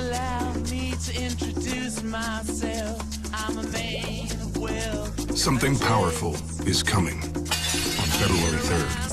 allow me to introduce myself. I'm a man of wealth. Something powerful is coming on February 3rd.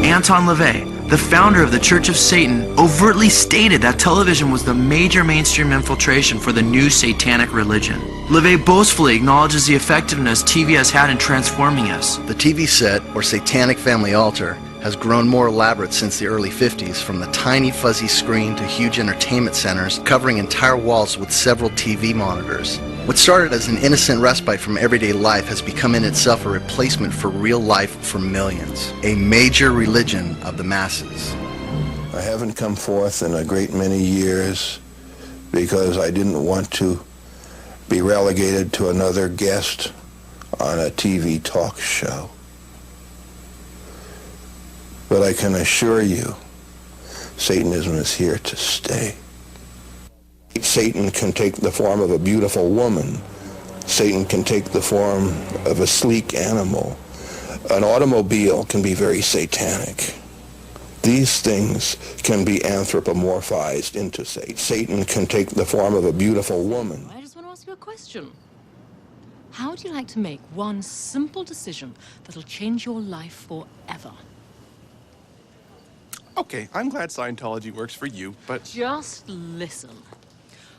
Anton LaVey, the founder of the Church of Satan, overtly stated that television was the major mainstream infiltration for the new satanic religion. LaVey boastfully acknowledges the effectiveness TV has had in transforming us. The TV set, or satanic family altar, has grown more elaborate since the early 50s, from the tiny fuzzy screen to huge entertainment centers covering entire walls with several TV monitors. What started as an innocent respite from everyday life has become in itself a replacement for real life for millions, a major religion of the masses. I haven't come forth in a great many years because I didn't want to be relegated to another guest on a TV talk show. But I can assure you, Satanism is here to stay. Satan can take the form of a beautiful woman. Satan can take the form of a sleek animal. An automobile can be very satanic. These things can be anthropomorphized into Satan. Satan can take the form of a beautiful woman. I just want to ask you a question. How would you like to make one simple decision that'll change your life forever? Okay, I'm glad Scientology works for you, but... Just listen.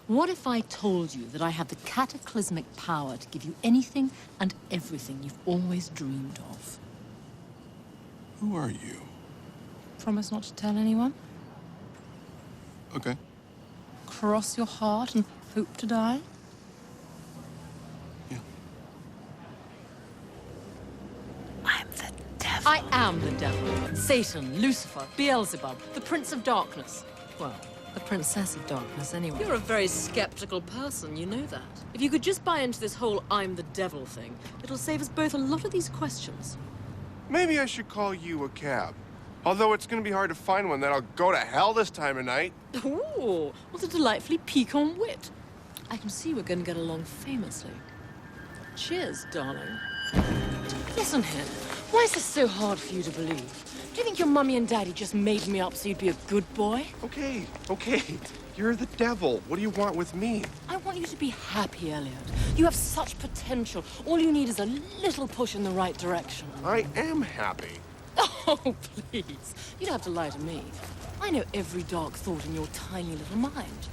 What if I told you that I have the cataclysmic power to give you anything and everything you've always dreamed of? Who are you? Promise not to tell anyone? Okay. Cross your heart and hope to die? Yeah. I'm the devil. I am the devil. Satan, Lucifer, Beelzebub, the Prince of Darkness. Well, the Princess of Darkness, anyway. You're a very skeptical person, you know that. If you could just buy into this whole I'm the devil thing, it'll save us both a lot of these questions. Maybe I should call you a cab. Although it's gonna be hard to find one that'll go to hell this time of night. Ooh, what a delightfully piquant wit. I can see we're gonna get along famously. Cheers, darling. Listen here, why is this so hard for you to believe? Do you think your mummy and daddy just made me up so you'd be a good boy? Okay. You're the devil. What do you want with me? I want you to be happy, Elliot. You have such potential. All you need is a little push in the right direction. I am happy. Oh, please. You don't have to lie to me. I know every dark thought in your tiny little mind.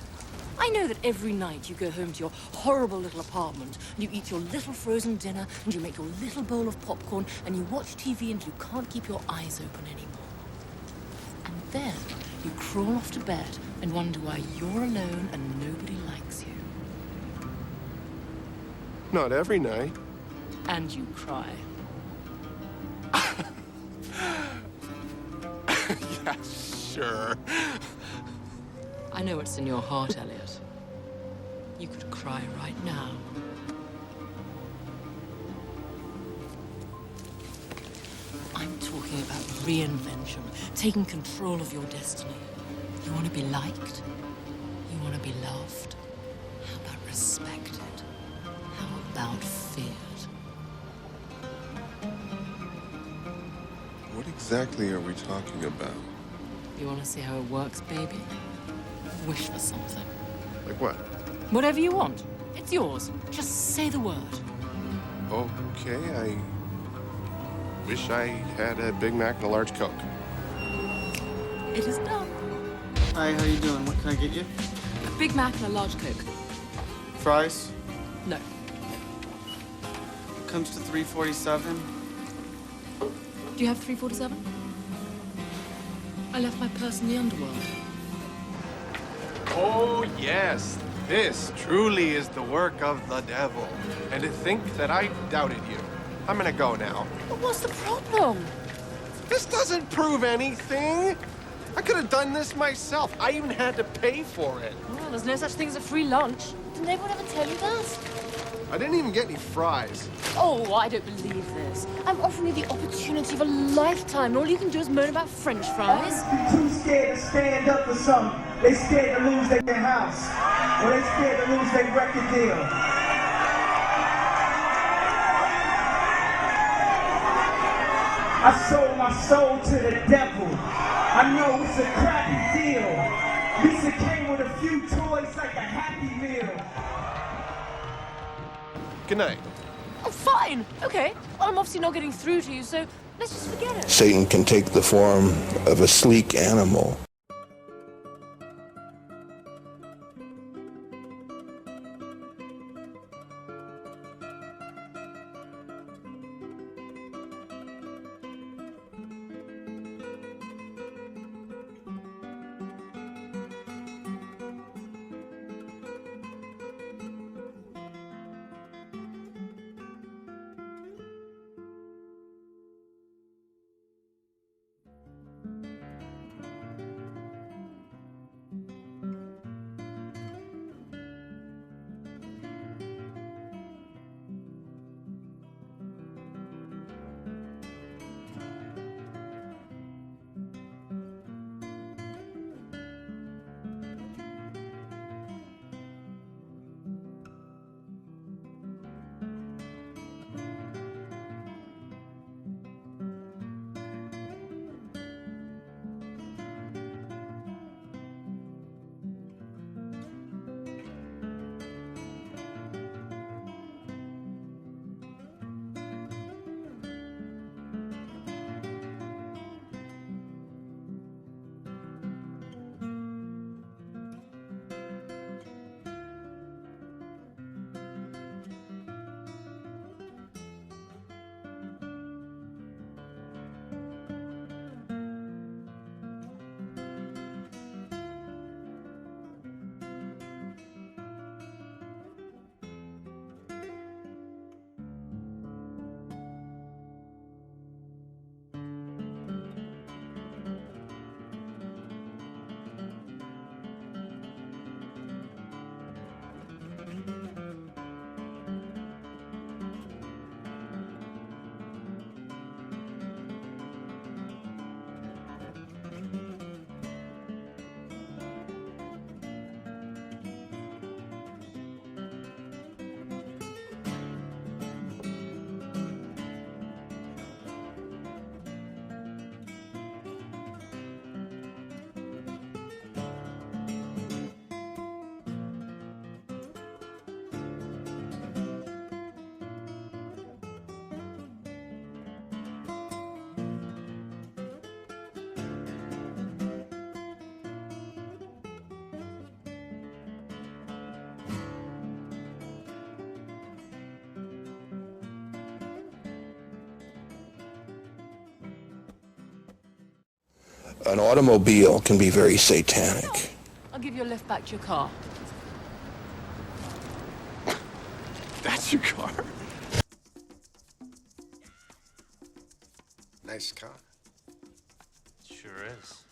I know that every night you go home to your horrible little apartment, and you eat your little frozen dinner, and you make your little bowl of popcorn, and you watch TV and you can't keep your eyes open anymore. And then you crawl off to bed and wonder why you're alone and nobody likes you. Not every night. And you cry. Yeah, sure. I know what's in your heart, Elliot. You could cry right now. I'm talking about reinvention, taking control of your destiny. You want to be liked? You want to be loved? How about respected? How about feared? What exactly are we talking about? You want to see how it works, baby? Wish for something. Like what? Whatever you want. It's yours. Just say the word. Okay, I wish I had a Big Mac and a large Coke. It is done. Hi, how you doing? What can I get you? A Big Mac and a large Coke. Fries? No. Comes to $3.47. Do you have 347? I left my purse in the underworld. Oh, yes. This truly is the work of the devil. And to think that I doubted you. I'm gonna go now. But what's the problem? This doesn't prove anything. I could have done this myself. I even had to pay for it. Well, there's no such thing as a free lunch. Didn't anyone ever tell you that? I didn't even get any fries. Oh, I don't believe this. I'm offering you the opportunity of a lifetime, and all you can do is moan about French fries. Too scared to stand up for something. They scared to lose their house. Or they scared to lose their record deal. I sold my soul to the devil. I know it's a crappy deal. Lisa came with a few toys like a Happy Meal. Good night. Oh, fine. Okay. Well, I'm obviously not getting through to you, so let's just forget it. Satan can take the form of a sleek animal. An automobile can be very satanic. I'll give you a lift back to your car. That's your car? Nice car. Sure is.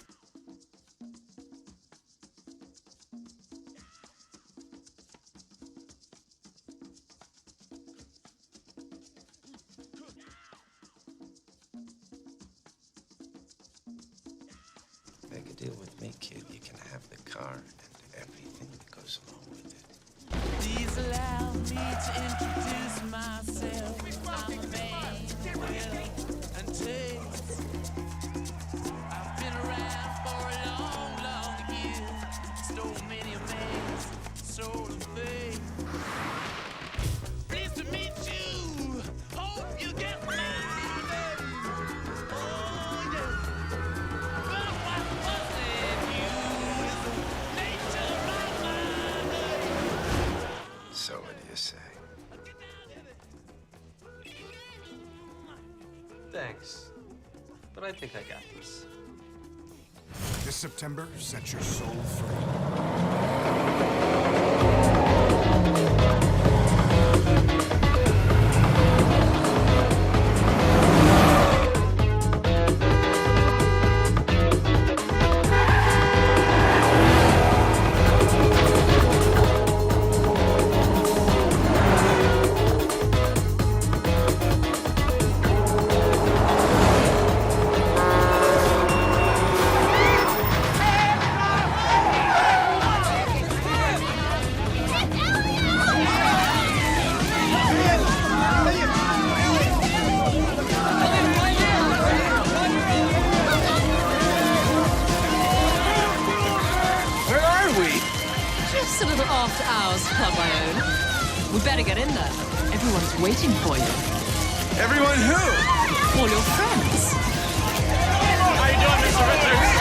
Make a deal with me, kid. You can have the car and everything that goes along with it. Please allow me to introduce myself. I'm a man of will and taste. I've been around for a long, long year. Stole many a man's soul of faith. Pleased to meet you. Hope you get my name. Oh, yeah. But what was it? You is the nature of my name. So what do you say? Thanks. But I think I got this. This September, set your soul free. I own. We better get in there. Everyone's waiting for you. Everyone who? All your friends. How you doing, Mr. Richards?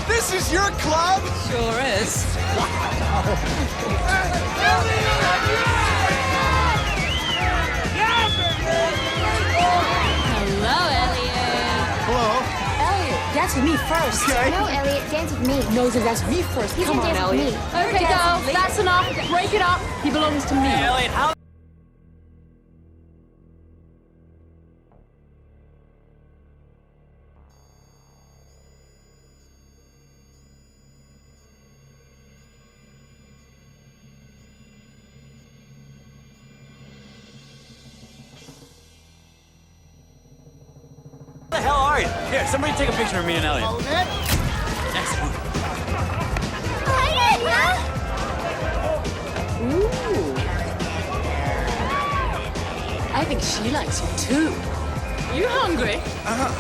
This is your club? Sure is. Hello, Elliot. Hello. Elliot, dance with me first. Okay. No, Elliot, dance with me. No, so that's me first. You Come can on, dance with Elliot. me. Okay, Dance girl, with me. that's enough. Break it up. He belongs to me. Elliot, how? Where the hell are you? Here, somebody take a picture of me and Elliot. Follow that? Excellent. Ooh. I think she likes you too. You hungry?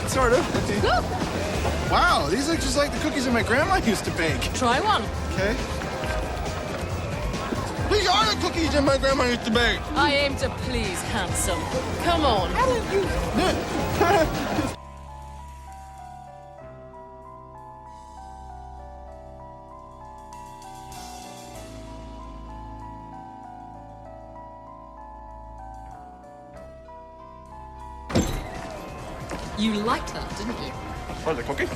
Sort of. Wow, these look just like the cookies that my grandma used to bake. Try one. Okay. These are the cookies that my grandma used to bake. I aim to please, handsome. Come on. You liked that, didn't you? What, the cookie?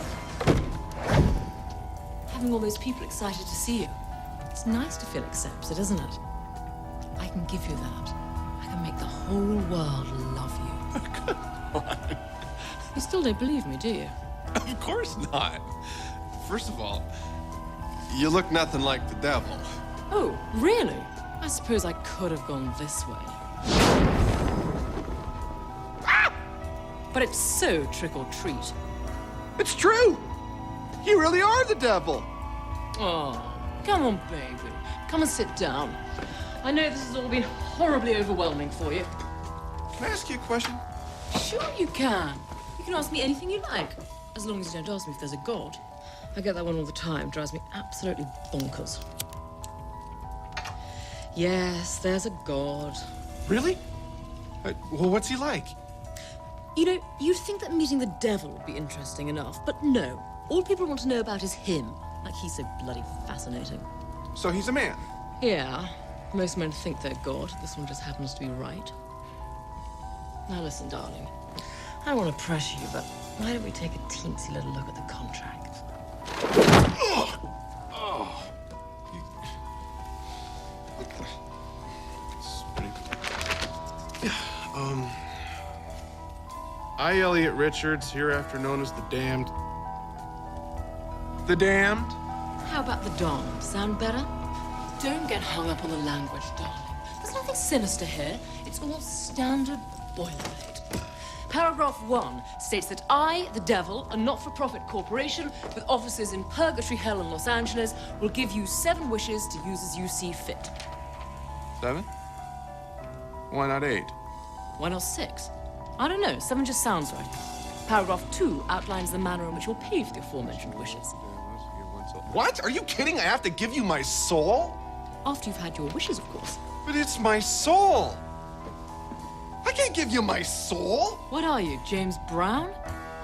Having all those people excited to see you. It's nice to feel accepted, isn't it? I can give you that. I can make the whole world love you. You still don't believe me, do you? Of course not. First of all, you look nothing like the devil. Oh, really? I suppose I could have gone this way. But it's so trick or treat. It's true. You really are the devil. Oh, come on, baby. Come and sit down. I know this has all been horribly overwhelming for you. Can I ask you a question? Sure you can. You can ask me anything you like, as long as you don't ask me if there's a god. I get that one all the time. Drives me absolutely bonkers. Yes, there's a god. Really? Well, what's he like? You know, you'd think that meeting the devil would be interesting enough, but no. All people want to know about is him. Like he's so bloody fascinating. So he's a man? Yeah. Most men think they're God. This one just happens to be right. Now listen, darling. I don't want to pressure you, but why don't we take a teensy little look at the contract? I, Elliot Richards, hereafter known as the Damned. The Damned? How about the Dom? Sound better? Don't get hung up on the language, darling. There's nothing sinister here. It's all standard boilerplate. Paragraph 1 states that I, the devil, a not-for-profit corporation with offices in Purgatory Hell in Los Angeles, will give you 7 wishes to use as you see fit. 7? Why not 8? Why not 6? I don't know. 7 just sounds right. Paragraph 2 outlines the manner in which you'll pay for the aforementioned wishes. What? Are you kidding? I have to give you my soul? After you've had your wishes, of course. But it's my soul. I can't give you my soul. What are you, James Brown?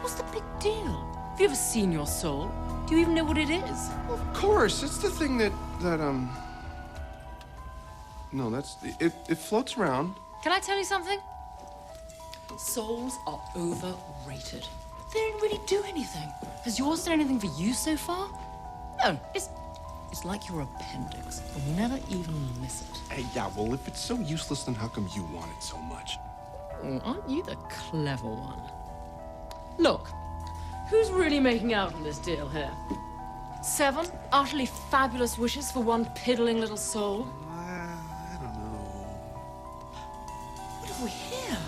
What's the big deal? Have you ever seen your soul? Do you even know what it is? Of course. It's the thing that no, it floats around. Can I tell you something? Souls are overrated. They don't really do anything. Has yours done anything for you so far? No, it's like your appendix. You'll never even miss it. Hey, yeah, well, if it's so useless, then how come you want it so much? Oh, aren't you the clever one? Look, who's really making out on this deal here? 7 utterly fabulous wishes for one piddling little soul? I don't know. What have we here?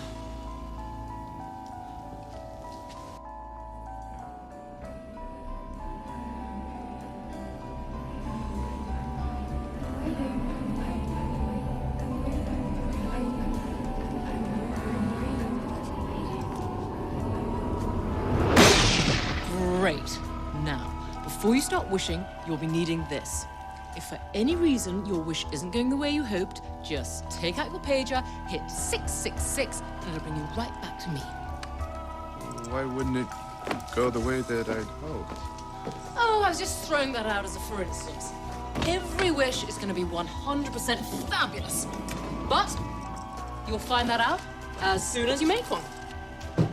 before you start wishing, you'll be needing this. If for any reason your wish isn't going the way you hoped, just take out your pager, hit 666, and it'll bring you right back to me. Why wouldn't it go the way that I'd hoped? Oh, I was just throwing that out as a for instance. Every wish is going to be 100% fabulous. But you'll find that out as soon as you make one.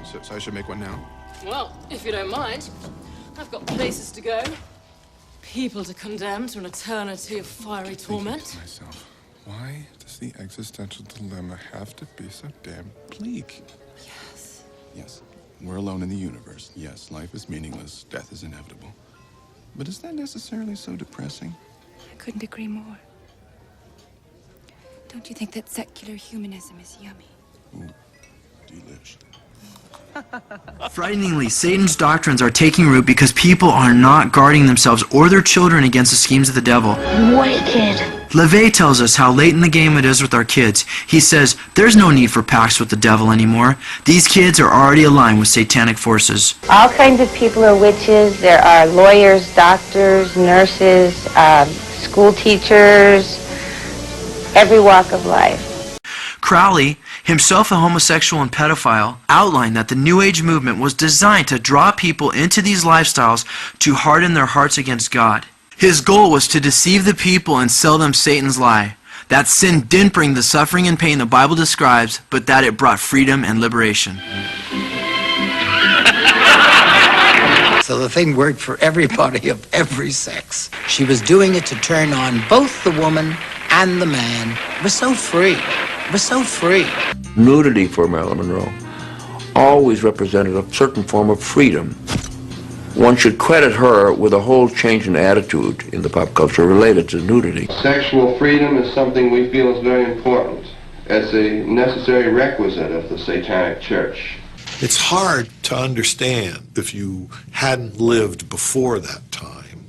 So I should make one now? Well, if you don't mind, I've got places to go. People to condemn to an eternity of fiery torment. Myself. Why does the existential dilemma have to be so damn bleak? Yes. Yes, we're alone in the universe. Yes, life is meaningless. Death is inevitable. But is that necessarily so depressing? I couldn't agree more. Don't you think that secular humanism is yummy? Ooh, delish. Frighteningly, Satan's doctrines are taking root because people are not guarding themselves or their children against the schemes of the devil. Wicked. LaVey tells us how late in the game it is with our kids. He says, there's no need for pacts with the devil anymore. These kids are already aligned with satanic forces. All kinds of people are witches. There are lawyers, doctors, nurses, school teachers, every walk of life. Crowley, himself a homosexual and pedophile, outlined that the New Age movement was designed to draw people into these lifestyles to harden their hearts against God. His goal was to deceive the people and sell them Satan's lie. That sin didn't bring the suffering and pain the Bible describes, but that it brought freedom and liberation. So the thing worked for everybody of every sex. She was doing it to turn on both the woman and the man. It was so free. It was so free. Nudity for Marilyn Monroe always represented a certain form of freedom. One should credit her with a whole change in attitude in the pop culture related to nudity. Sexual freedom is something we feel is very important as a necessary requisite of the Satanic Church. It's hard to understand, if you hadn't lived before that time,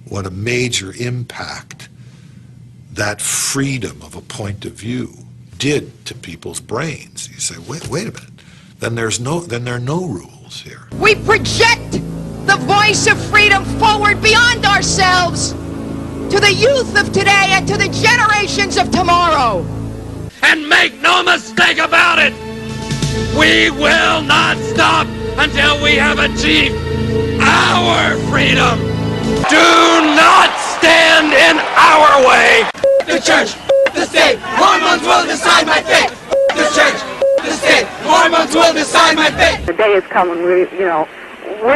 what a major impact that freedom of a point of view did to people's brains. You say, wait a minute, then there are no rules here. We project the voice of freedom forward beyond ourselves to the youth of today and to the generations of tomorrow. And make no mistake about it, we will not stop until we have achieved our freedom. Do not stand in our way. The church, the state, hormones will decide my fate. The church, the state, hormones will decide my fate. The day is coming, we're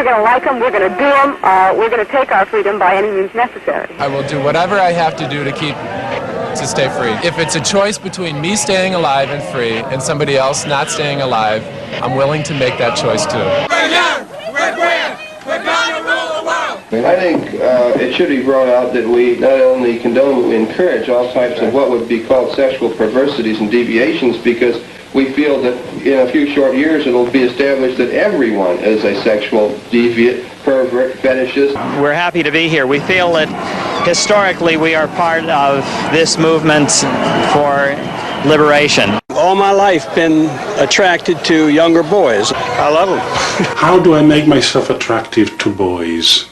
going to like them, we're going to do them, we're going to take our freedom by any means necessary. I will do whatever I have to do to stay free. If it's a choice between me staying alive and free and somebody else not staying alive, I'm willing to make that choice too. We're young, we're grand, we're going to rule the world. I think it should be brought out that we not only condone, but we encourage all types of what would be called sexual perversities and deviations, because we feel that in a few short years it will be established that everyone is a sexual deviant, pervert, fetishist. We're happy to be here. We feel that historically we are part of this movement for liberation. All my life been attracted to younger boys. I love them. How do I make myself attractive to boys?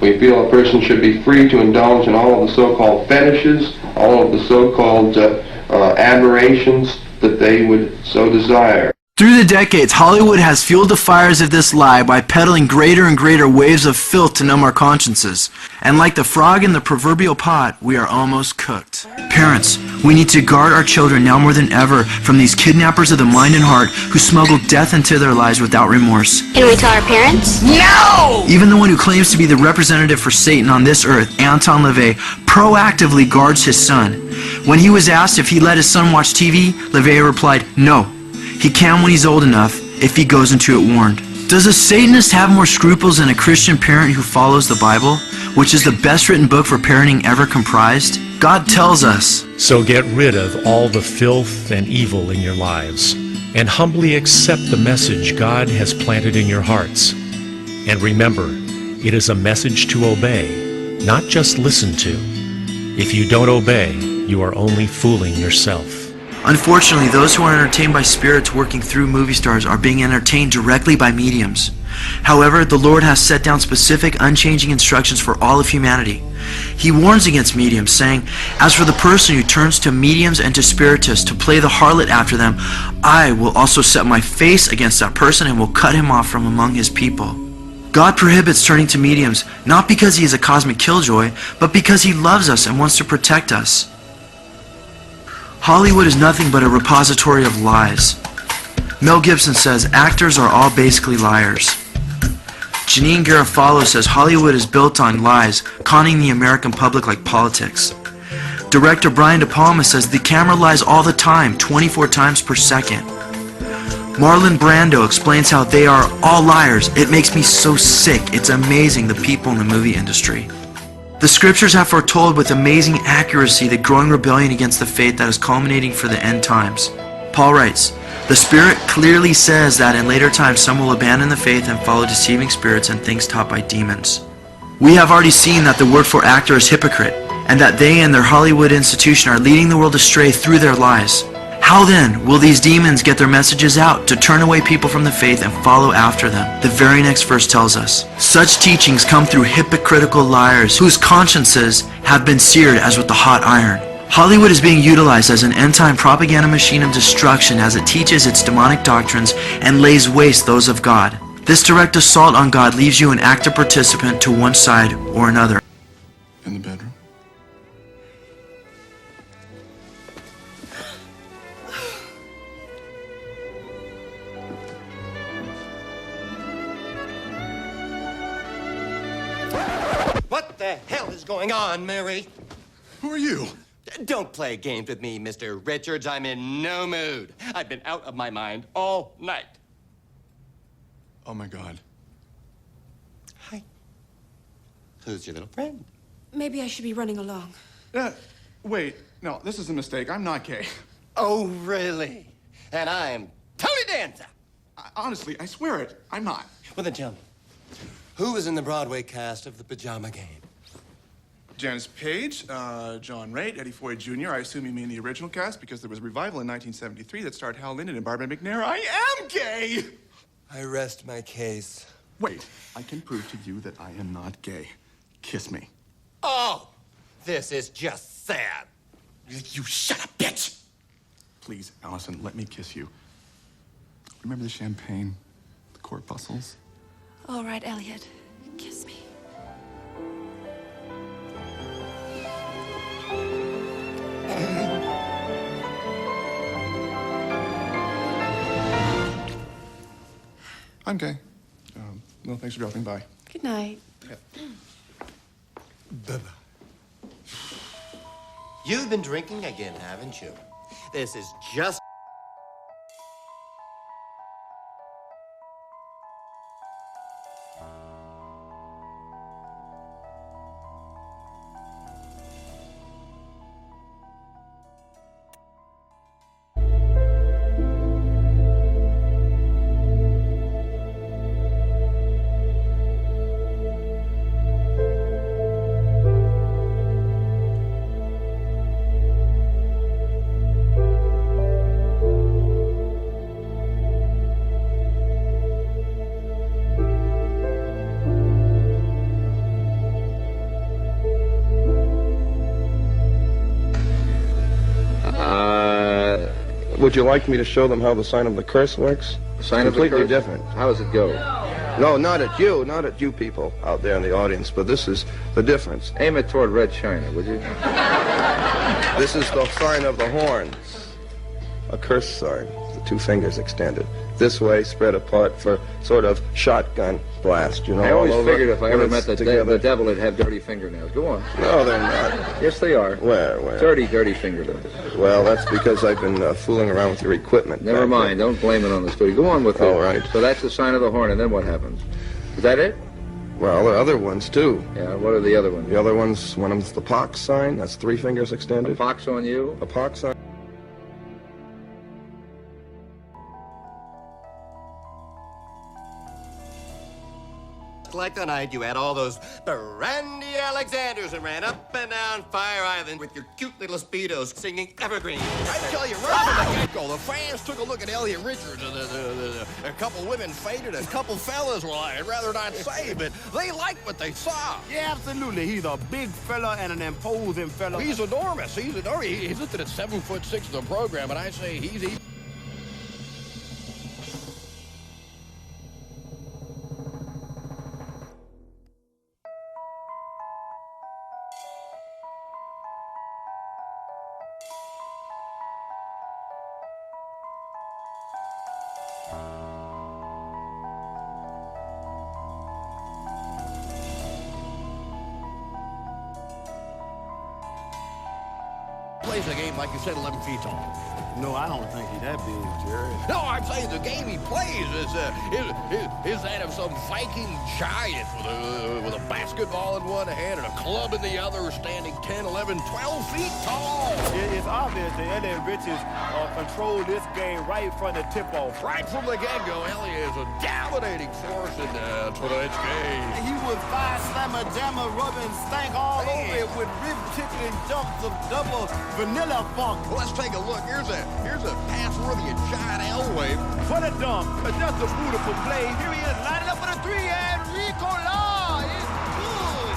We feel a person should be free to indulge in all of the so-called fetishes, all of the so-called admirations that they would so desire. Through the decades, Hollywood has fueled the fires of this lie by peddling greater and greater waves of filth to numb our consciences. And like the frog in the proverbial pot, we are almost cooked. Parents, we need to guard our children now more than ever from these kidnappers of the mind and heart who smuggle death into their lives without remorse. Can we tell our parents? No! Even the one who claims to be the representative for Satan on this earth, Anton LaVey, proactively guards his son. When he was asked if he let his son watch TV, LaVey replied, no. He can when he's old enough, if he goes into it warned. Does a Satanist have more scruples than a Christian parent who follows the Bible, which is the best written book for parenting ever comprised? God tells us, so get rid of all the filth and evil in your lives, and humbly accept the message God has planted in your hearts. And remember, it is a message to obey, not just listen to. If you don't obey, you are only fooling yourself. Unfortunately, those who are entertained by spirits working through movie stars are being entertained directly by mediums. However, the Lord has set down specific, unchanging instructions for all of humanity. He warns against mediums, saying, "As for the person who turns to mediums and to spiritists to play the harlot after them, I will also set my face against that person and will cut him off from among his people." God prohibits turning to mediums, not because he is a cosmic killjoy, but because he loves us and wants to protect us. Hollywood is nothing but a repository of lies. Mel Gibson says actors are all basically liars. Janine Garofalo says Hollywood is built on lies, conning the American public like politics. Director Brian De Palma says the camera lies all the time, 24 times per second. Marlon Brando explains how they are all liars. It makes me so sick. It's amazing, the people in the movie industry. The scriptures have foretold with amazing accuracy the growing rebellion against the faith that is culminating for the end times. Paul writes, "The Spirit clearly says that in later times some will abandon the faith and follow deceiving spirits and things taught by demons." We have already seen that the word for actor is hypocrite, and that they and their Hollywood institution are leading the world astray through their lies. How then will these demons get their messages out to turn away people from the faith and follow after them? The very next verse tells us, "Such teachings come through hypocritical liars whose consciences have been seared as with the hot iron." Hollywood is being utilized as an end-time propaganda machine of destruction as it teaches its demonic doctrines and lays waste those of God. This direct assault on God leaves you an active participant to one side or another. In the bedroom? What the hell is going on, Mary? Who are you? Don't play games with me, Mr. Richards. I'm in no mood. I've been out of my mind all night. Oh my God. Hi. Who's your little friend? Maybe I should be running along. Wait, no, this is a mistake. I'm not gay. Oh, really? And I'm Tony Danza. Honestly, I swear it. I'm not. Well, then tell me, who was in the Broadway cast of The Pajama Game? Janice Page, John Raitt, Eddie Foy Jr. I assume you mean the original cast because there was a revival in 1973 that starred Hal Linden and Barbara McNair. I am gay! I rest my case. Wait, I can prove to you that I am not gay. Kiss me. Oh, this is just sad. You shut up, bitch! Please, Allison, let me kiss you. Remember the champagne? The corpuscles? All right, Elliot. Kiss me. I'm gay. No, thanks for dropping by. Good night. Bye-bye. You've been drinking again, haven't you? This is just... Would you like me to show them how the sign of the curse works? Sign of the completely curse? different. How does it go? No, not at you people out there in the audience, but this is the difference. Aim it toward Red China, would you? This is the sign of the horns. A curse sign, the two fingers extended. This way, spread apart for sort of shotgun blast, you know. I always all over, figured if I ever when met it's the together. devil, it'd have dirty fingernails. Go on. No, they're not. Yes, they are. Where? Dirty fingernails. Well, that's because I've been fooling around with your equipment. Never back mind. there. Don't blame it on the studio. Go on with it. All right. So that's the sign of the horn, and then what happens? Is that it? Well, there are other ones, too. Yeah, what are the other ones? The other ones, one of them's the pox sign. That's three fingers extended. A pox on you? A pox sign. just like the night you had all those Brandy Alexanders and ran up and down Fire Island with your cute little Speedos singing Evergreen. I tell you, right from the get-go, the fans took a look at Elliot Richards, and a couple women fainted, a couple fellas, well, I'd rather not say, but they liked what they saw. Yeah, absolutely. He's a big fella and an imposing fella. He's enormous. He's listed at 7'6" in the program, and I say he's... Plays the game, like you said, 11 feet tall. No, I don't think he's that big, Jerry. No, I'm saying the game he plays is that of some Viking giant with a basketball in one hand and a club in the other, standing 10, 11, 12 feet tall. It's obvious that Elliot Richards controlled this game right from the tip-off. Right from the get-go, Elliot is a dominating force in tonight's game. He was fire slammer, jammer, rubbing stank all over it with rib-tickling jumps of double vanilla funk. Well, let's take a look. Here's a pass-worthy giant Elway. For the dunk. That's a beautiful play. Here he is, lining up for the three, and Ricola is good.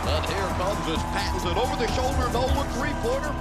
And here comes his Pattinson over-the-shoulder, no-look three-pointer.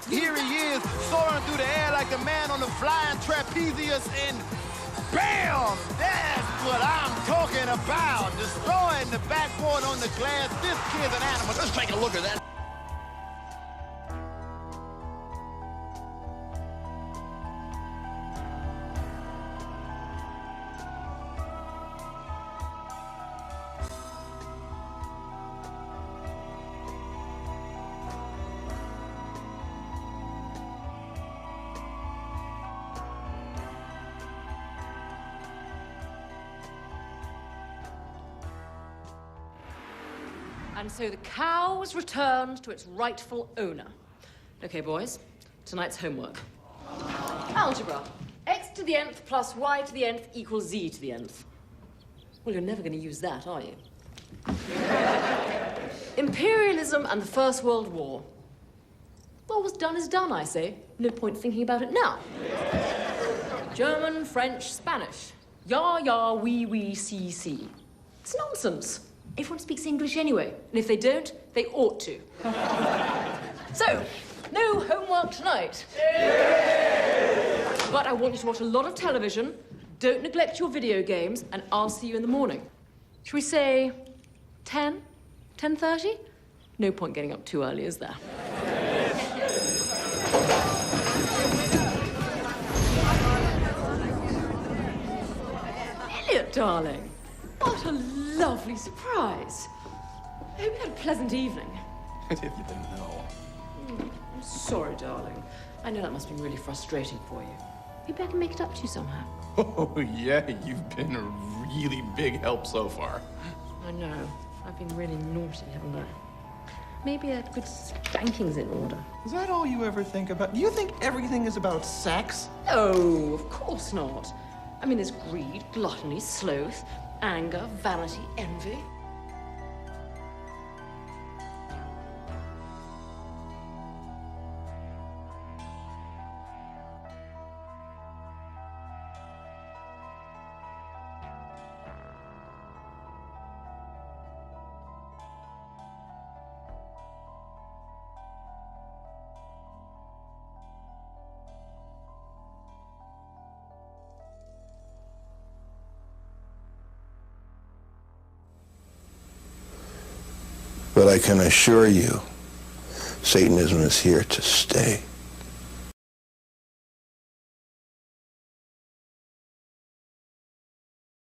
Here he is, soaring through the air like the man on the flying trapeze, and bam! That's what I'm talking about. Destroying the backboard on the glass. This kid's an animal. Let's take a look at that. And so the cow was returned to its rightful owner. Okay, boys, tonight's homework. Algebra. X to the nth plus y to the nth equals z to the nth. Well, you're never going to use that, are you? Imperialism and the First World War. Well, what's done is done, I say. No point thinking about it now. German, French, Spanish. Ya, ya, we, see. It's nonsense. Everyone speaks English anyway, and if they don't, they ought to. So, no homework tonight. But I want you to watch a lot of television, don't neglect your video games, and I'll see you in the morning. Shall we say 10? 10:30? No point getting up too early, is there? Elliot, darling. What a lovely surprise. I hope you had a pleasant evening. If you didn't know. I'm sorry, darling. I know that must be really frustrating for you. Maybe I can make it up to you somehow. Oh, yeah, you've been a really big help so far. I know. I've been really naughty, haven't I? Maybe a good spanking's in order. Is that all you ever think about? Do you think everything is about sex? No, of course not. I mean, there's greed, gluttony, sloth, anger, vanity, envy. But I can assure you, Satanism is here to stay.